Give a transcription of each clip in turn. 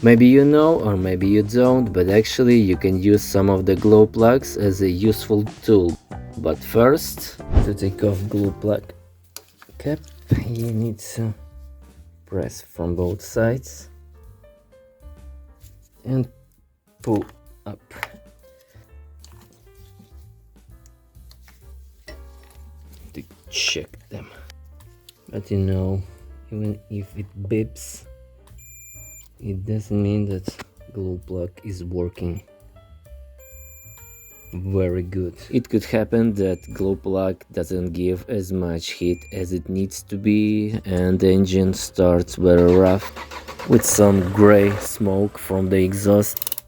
Maybe you know or maybe you don't, but actually you can use some of the glow plugs as a useful tool. But first, to take off glue plug cap, you need to press from both sides and pull up. To check them. But you know, even if it beeps, it doesn't mean that glue plug is working very good. It could happen that glue plug doesn't give as much heat as it needs to be, and the engine starts very rough with some gray smoke from the exhaust.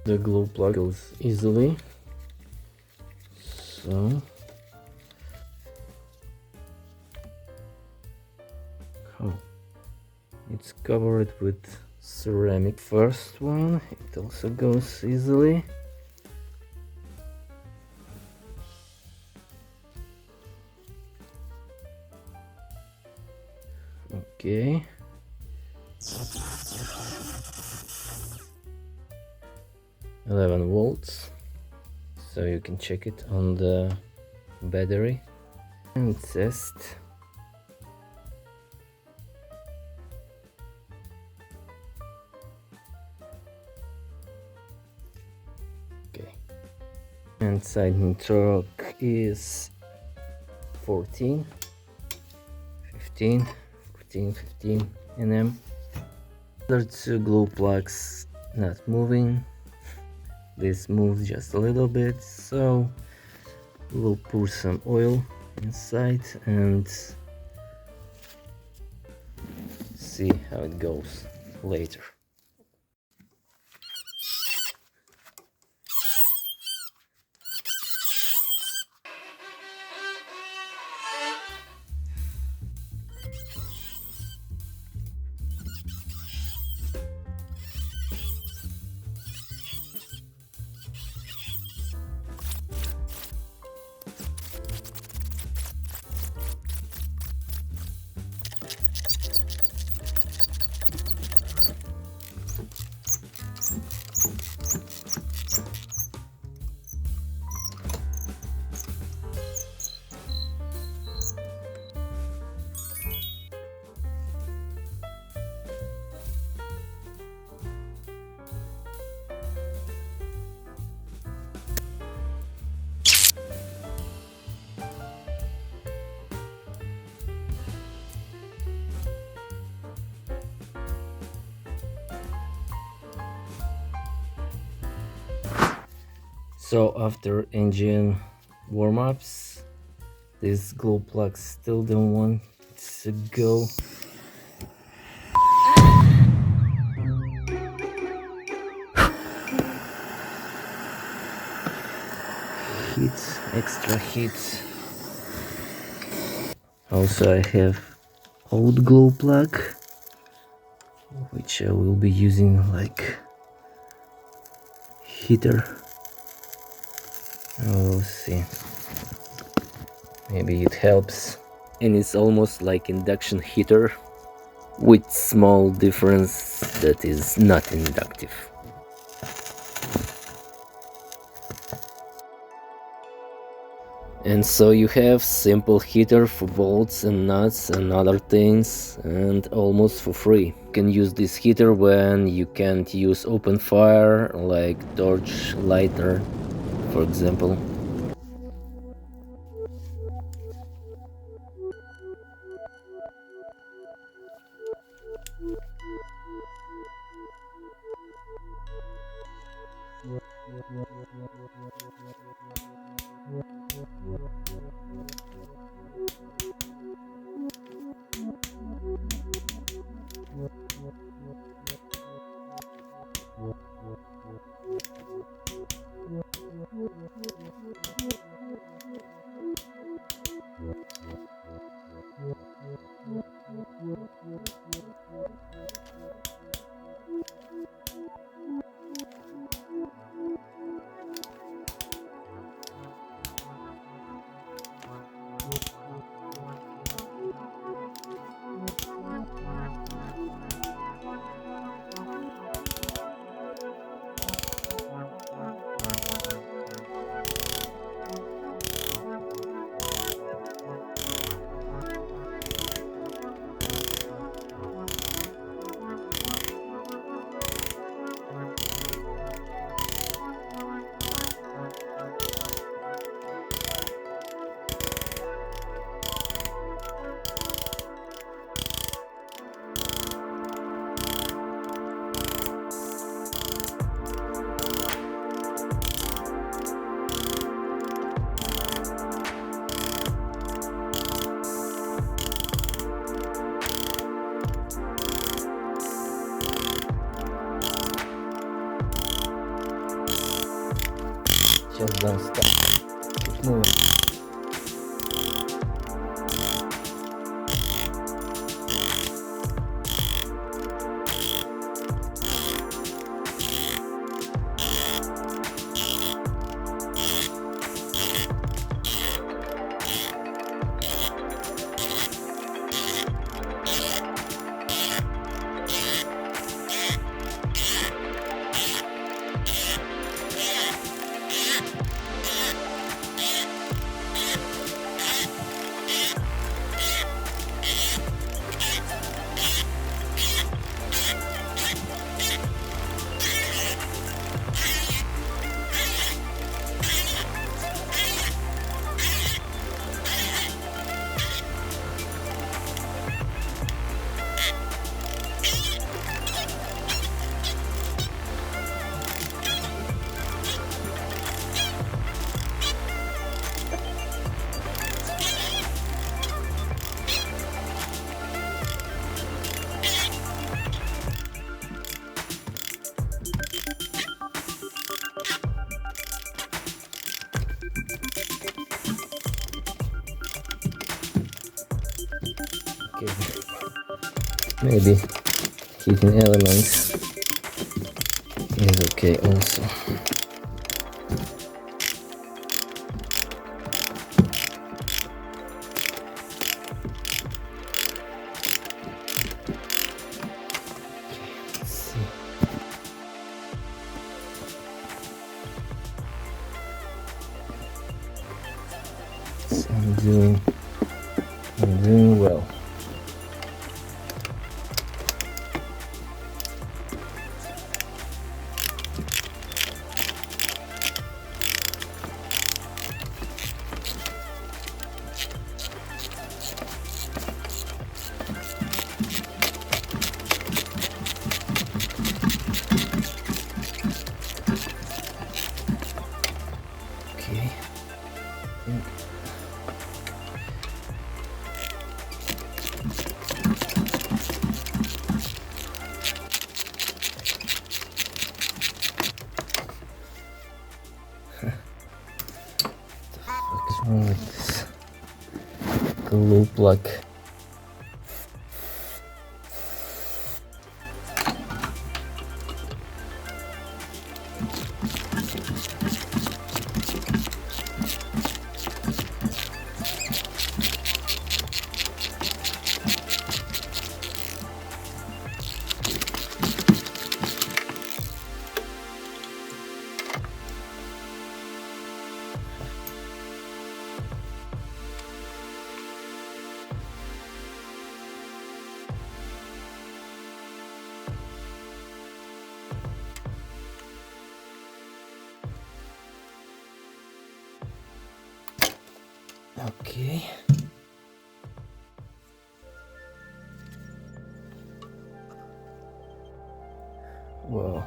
The glue plug goes easily, so it's covered with ceramic. First one, it also goes easily. Okay. $11 volts, so you can check it on the battery and test. Okay, and side torque is 14, 15, 14, 15 Nm. Other two glue plugs not moving. This moves just a little bit, so we'll pour some oil inside and see how it goes later. So after engine warm-ups, these glue plugs still don't want to go. Heat, extra heat. Also I have old glue plug, which I will be using like heater. We'll see, maybe it helps. And it's almost like induction heater with small difference that is not inductive. And so you have simple heater for bolts and nuts and other things, and almost for free. You can use this heater when you can't use open fire, like torch lighter, for example. Just don't stop. Keep moving. Okay. Maybe heating elements is okay also. Let's see. So I'm doing well. Okay. What's wrong with this glue plug? Okay. Whoa.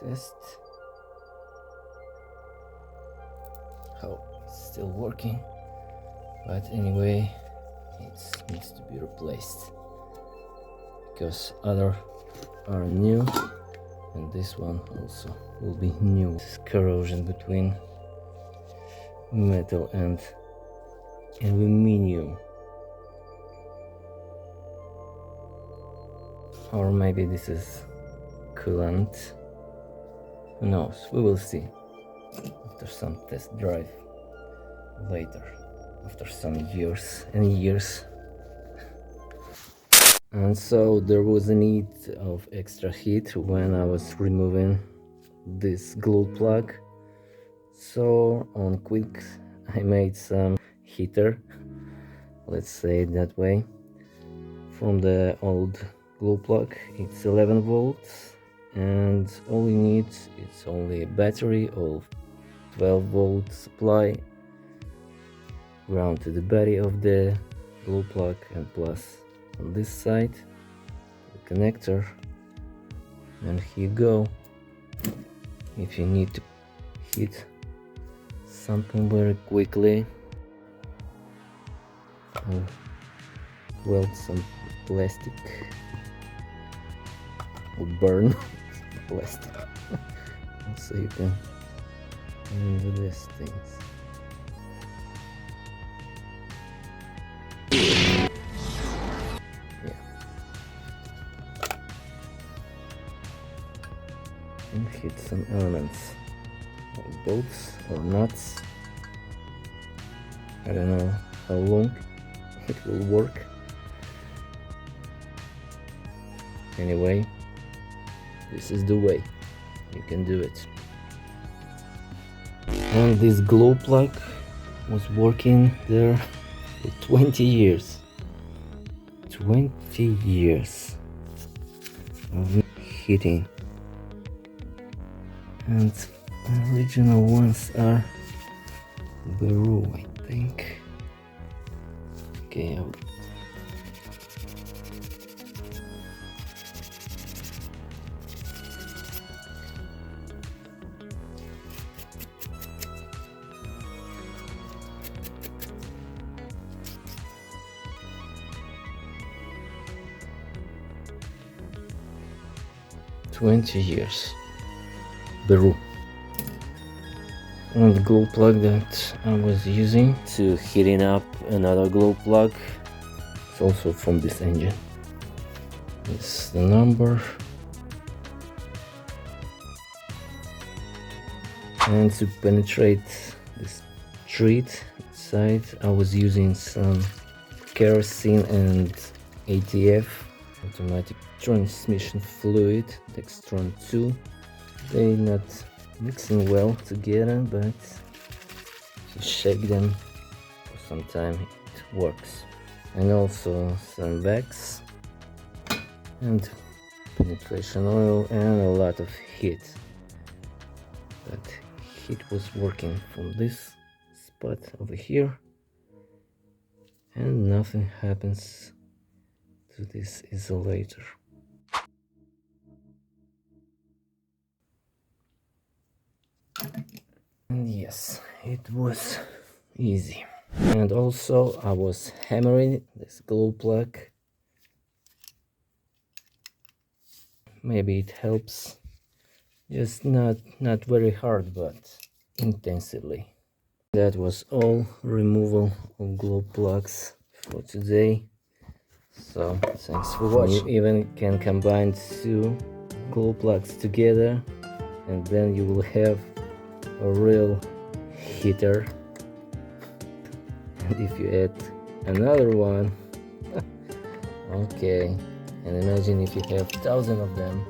Test. Oh, it's still working. But anyway, it needs to be replaced because other are new and this one also will be new. This corrosion between metal and aluminium, or maybe this is coolant. Who knows? We will see after some test drive later, after some years and years. And so there was a need of extra heat when I was removing this glue plug. So on quick I made some heater, let's say it that way, from the old glue plug. It's 11 volts and all you need is only a battery of 12-volt supply, ground to the body of the glue plug, and plus on this side the connector. And here you go. If you need to heat something very quickly, I'll weld some plastic will burn plastic. So you can do these things. Yeah. And hit some elements, or bolts or nuts. I don't know how long it will work. Anyway, this is the way you can do it. And this glow plug was working there for 20 years. 20 years of heating. And the original ones are Beru, I think. Okay, 20 years. Beru. And the glow plug that I was using to heating up another glow plug. It's also from this engine. This is the number. And to penetrate this treat inside, I was using some kerosene and ATF, automatic transmission fluid, Dextron 2. They're not mixing well together, but if you shake them for some time, it works. And also some wax and penetration oil and a lot of heat. But heat was working from this spot over here, and nothing happens to this isolator. And yes, it was easy. And also I was hammering this glow plug. Maybe it helps, just not very hard, but intensively. That was all removal of glow plugs for today. So thanks for watching. You even can combine two glow plugs together, and then you will have a real heater. And if you add another one, okay, and imagine if you have 1,000 of them.